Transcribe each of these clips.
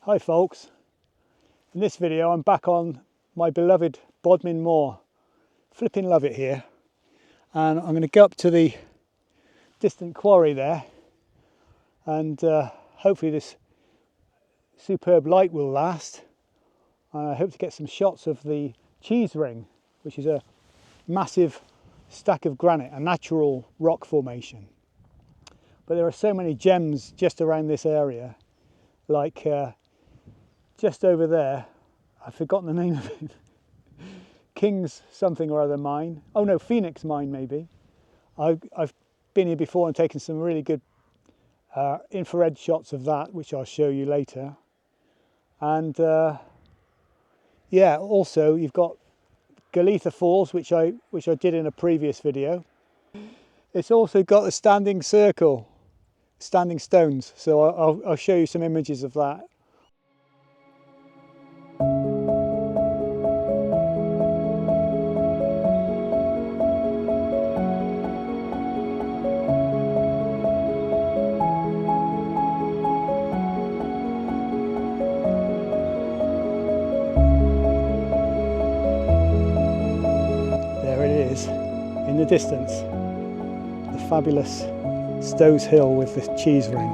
Hi folks, in this video I'm back on my beloved Bodmin Moor. Flipping love it here, and I'm going to go up to the distant quarry there, and hopefully this superb light will last. I hope to get some shots of the cheese ring, which is a massive stack of granite, a natural rock formation. But there are so many gems just around this area, like just over there, I've forgotten the name of it. King's something or other mine. Oh no, Phoenix mine maybe. I've been here before and taken some really good infrared shots of that, which I'll show you later. And yeah, also you've got Galitha Falls, which I did in a previous video. It's also got a standing circle, standing stones. So I'll show you some images of that. In the distance, the fabulous Stows Hill with the cheese ring.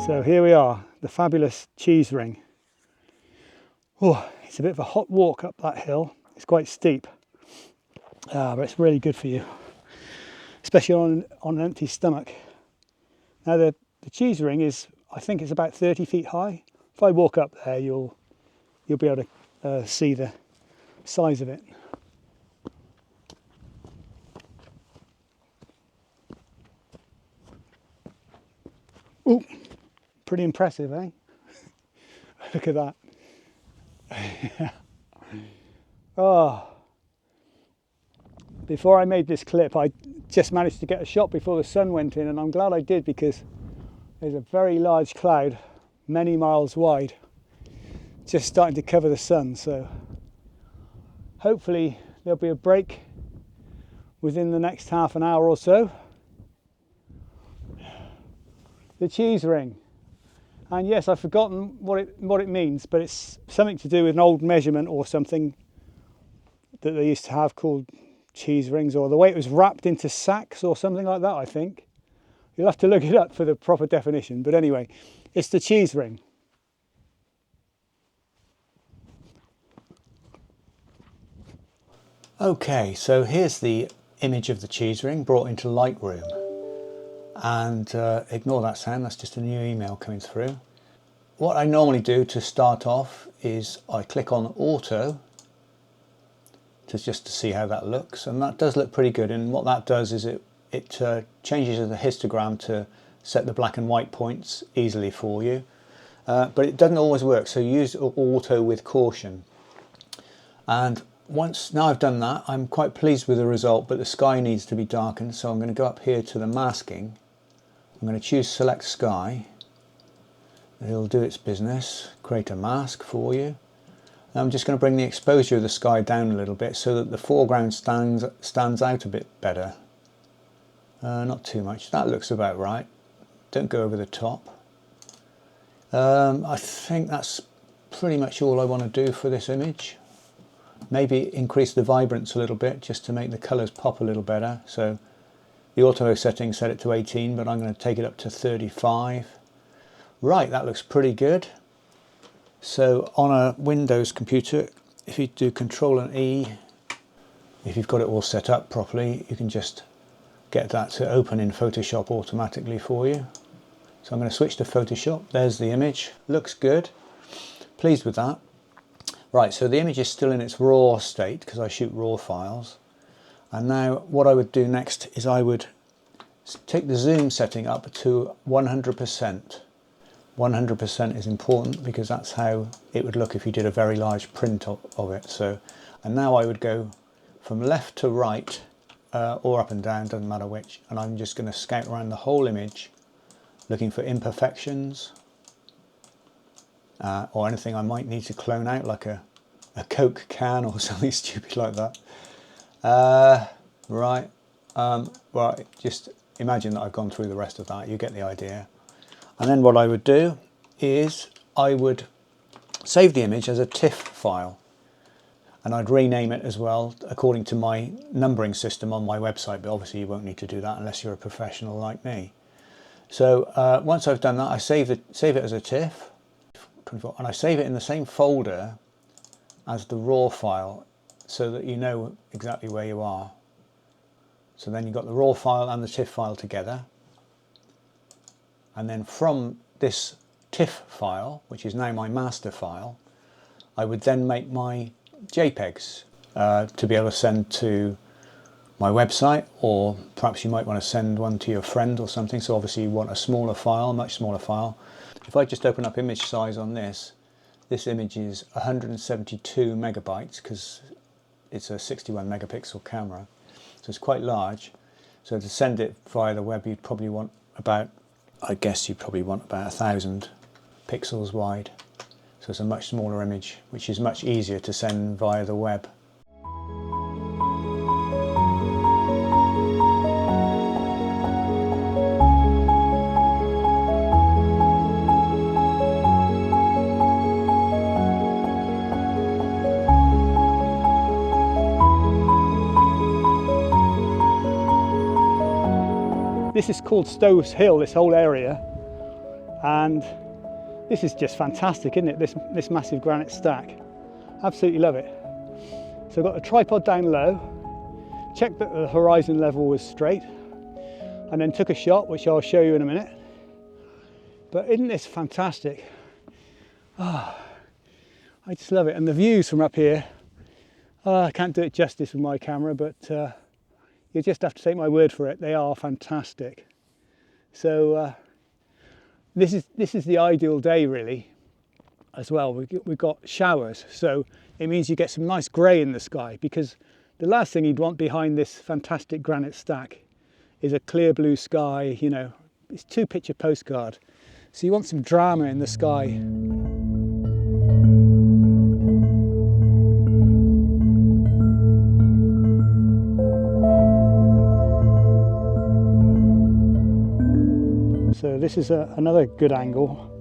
So here we are, the fabulous cheese ring. Oh, it's a bit of a hot walk up that hill. It's quite steep, but it's really good for you, especially on an empty stomach. Now the cheese ring is, I think it's about 30 feet high. If I walk up there, you'll be able to see the size of it. Oh, pretty impressive, eh? Look at that. Oh, before I made this clip, I just managed to get a shot before the sun went in, and I'm glad I did, because there's a very large cloud, many miles wide, just starting to cover the sun. So hopefully there'll be a break within the next half an hour or so. The cheese ring, and yes, I've forgotten what it means, but it's something to do with an old measurement or something that they used to have called cheese rings, or the way it was wrapped into sacks or something like that, I think. You'll have to look it up for the proper definition, but anyway, it's the cheese ring. Okay, so here's the image of the cheese ring brought into Lightroom. And ignore that sound, that's just a new email coming through. What I normally do to start off is I click on Auto just to see how that looks, and that does look pretty good. And what that does is it changes the histogram to set the black and white points easily for you, but it doesn't always work, so use Auto with caution. And now I've done that, I'm quite pleased with the result, but the sky needs to be darkened, so I'm going to go up here to the masking. I'm going to choose Select Sky. It'll do its business, create a mask for you. I'm just going to bring the exposure of the sky down a little bit so that the foreground stands out a bit better. Not too much, that looks about right. Don't go over the top. I think that's pretty much all I want to do for this image. Maybe increase the vibrance a little bit just to make the colours pop a little better. So the auto setting set it to 18, but I'm going to take it up to 35. Right, that looks pretty good. So on a Windows computer, if you do Control and E, if you've got it all set up properly, you can just get that to open in Photoshop automatically for you. So I'm going to switch to Photoshop. There's the image, looks good, pleased with that. Right, so the image is still in its raw state because I shoot raw files. And now what I would do next is I would take the zoom setting up to 100%. 100% is important because that's how it would look if you did a very large print of it. So, and now I would go from left to right, or up and down, doesn't matter which, and I'm just going to scout around the whole image looking for imperfections or anything I might need to clone out, like a a Coke can or something stupid like that. Right. Well, just imagine that I've gone through the rest of that. You get the idea. And then what I would do is I would save the image as a TIFF file. And I'd rename it as well according to my numbering system on my website, but obviously you won't need to do that unless you're a professional like me. So once I've done that, I save it as a TIFF, and I save it in the same folder as the raw file so that you know exactly where you are. So then you've got the raw file and the TIFF file together. And then from this TIFF file, which is now my master file, I would then make my JPEGs to be able to send to my website, or perhaps you might want to send one to your friend or something. So obviously you want a smaller file, much smaller file. If I just open up image size on this image is 172 megabytes because it's a 61 megapixel camera. So it's quite large. So to send it via the web, you'd probably want about, I guess you probably want about 1,000 pixels wide. So it's a much smaller image, which is much easier to send via the web. This is called Stowe's Hill, this whole area, and this is just fantastic, isn't it? This massive granite stack. Absolutely love it. So I've got the tripod down low, checked that the horizon level was straight, and then took a shot, which I'll show you in a minute. But isn't this fantastic? I just love it. And the views from up here, I can't do it justice with my camera, but you just have to take my word for it. They are fantastic. So this is the ideal day really as well. We've got showers, so it means you get some nice grey in the sky, because the last thing you'd want behind this fantastic granite stack is a clear blue sky. You know, it's two picture postcard. So you want some drama in the sky. So this is another good angle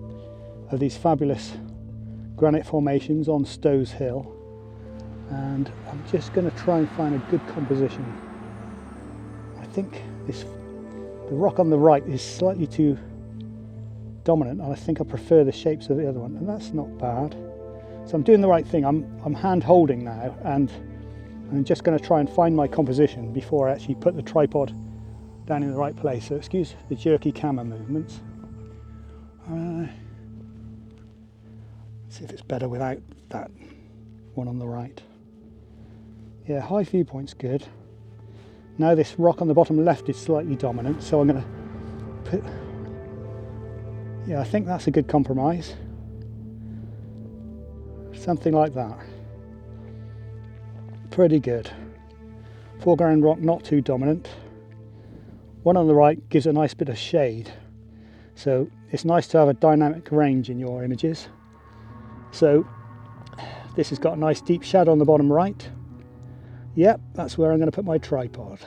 of these fabulous granite formations on Stowe's Hill, and I'm just going to try and find a good composition. I think the rock on the right is slightly too dominant, and I think I prefer the shapes of the other one, and that's not bad. So I'm doing the right thing. I'm hand holding now, and I'm just going to try and find my composition before I actually put the tripod down in the right place. So excuse the jerky camera movements. Let's see if it's better without that one on the right. Yeah, high viewpoint's good. Now this rock on the bottom left is slightly dominant, so I'm going to put, yeah, I think that's a good compromise. Something like that. Pretty good. Foreground rock not too dominant. One on the right gives a nice bit of shade, so it's nice to have a dynamic range in your images. So this has got a nice deep shadow on the bottom right. Yep, that's where I'm going to put my tripod.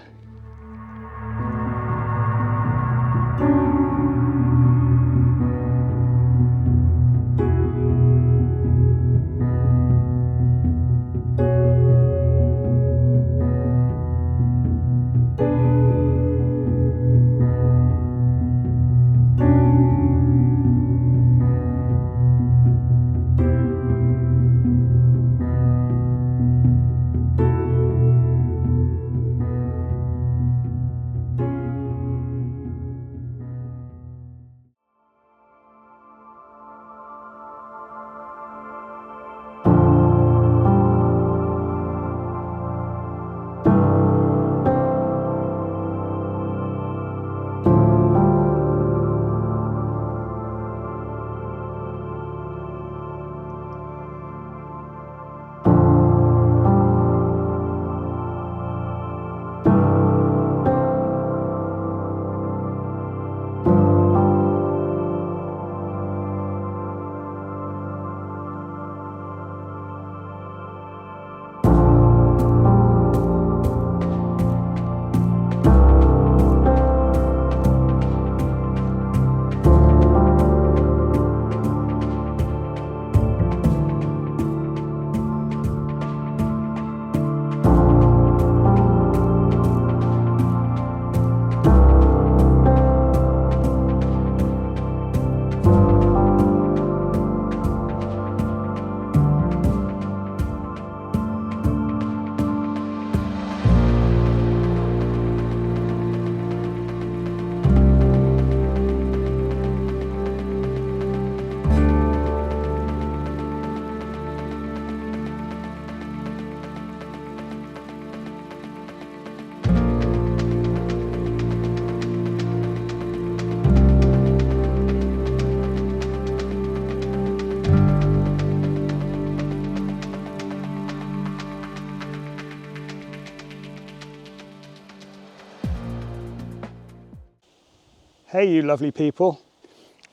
Hey you lovely people.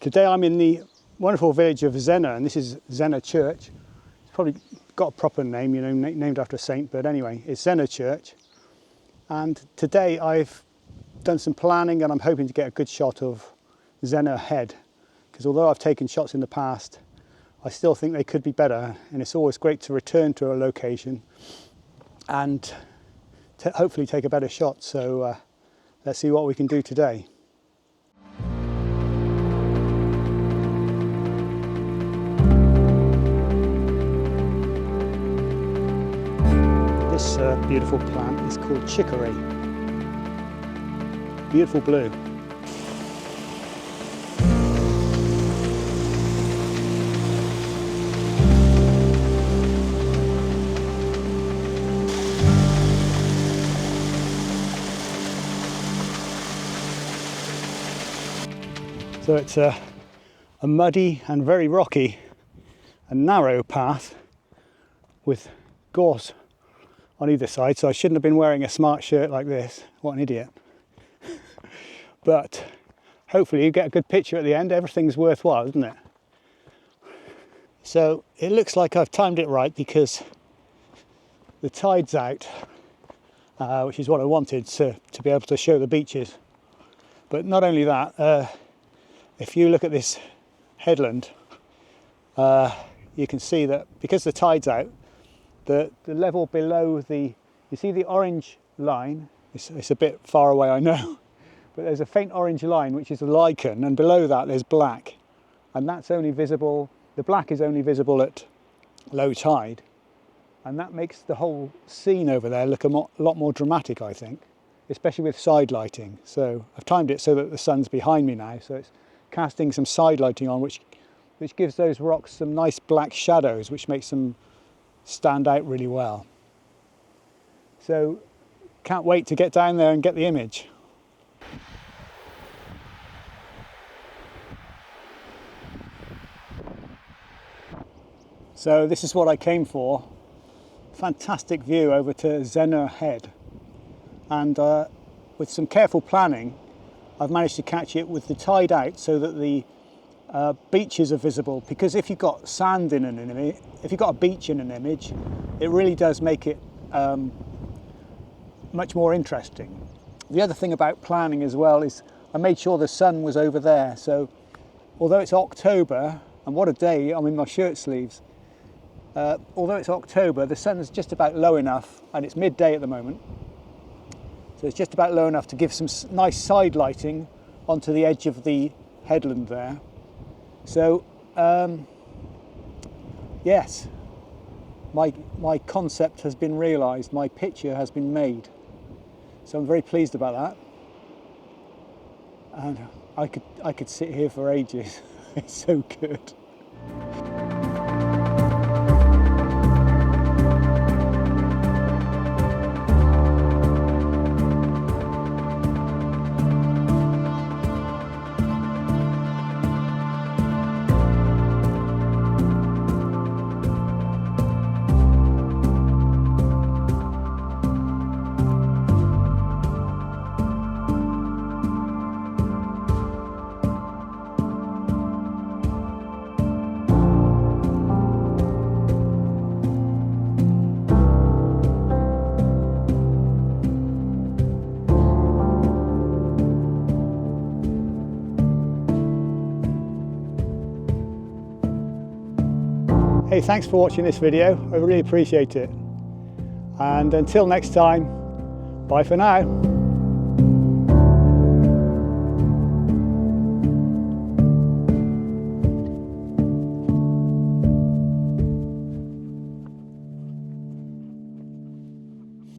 Today I'm in the wonderful village of Zennor, and this is Zennor Church. It's probably got a proper name, you know, named after a saint, but anyway, it's Zennor Church. And today I've done some planning and I'm hoping to get a good shot of Zennor Head, because although I've taken shots in the past, I still think they could be better, and it's always great to return to a location and hopefully take a better shot. So let's see what we can do today. This beautiful plant is called chicory. Beautiful blue. So it's a muddy and very rocky and narrow path with gorse on either side, so I shouldn't have been wearing a smart shirt like this. What an idiot. But hopefully you get a good picture at the end. Everything's worthwhile, isn't it? So it looks like I've timed it right because the tide's out, which is what I wanted to be able to show the beaches. But not only that, if you look at this headland, you can see that because the tide's out, the level below you see the orange line, it's a bit far away I know, but there's a faint orange line which is a lichen, and below that there's black, and that's only visible, the black is only visible at low tide, and that makes the whole scene over there look a lot more dramatic, I think, especially with side lighting. So I've timed it so that the sun's behind me now, so it's casting some side lighting on, which gives those rocks some nice black shadows, which makes them stand out really well. So can't wait to get down there and get the image. So this is what I came for. Fantastic view over to Zennor Head, and with some careful planning I've managed to catch it with the tide out so that the beaches are visible, because if you've got sand in an image, if you've got a beach in an image, it really does make it much more interesting. The other thing about planning as well is I made sure the sun was over there, so although it's October, and what a day, I'm in my shirt sleeves, although it's October, the sun's just about low enough, and it's midday at the moment, so it's just about low enough to give some nice side lighting onto the edge of the headland there. So yes, my concept has been realised, my picture has been made. So I'm very pleased about that. And I could sit here for ages. It's so good. Hey, thanks for watching this video. I really appreciate it. And until next time, bye for now.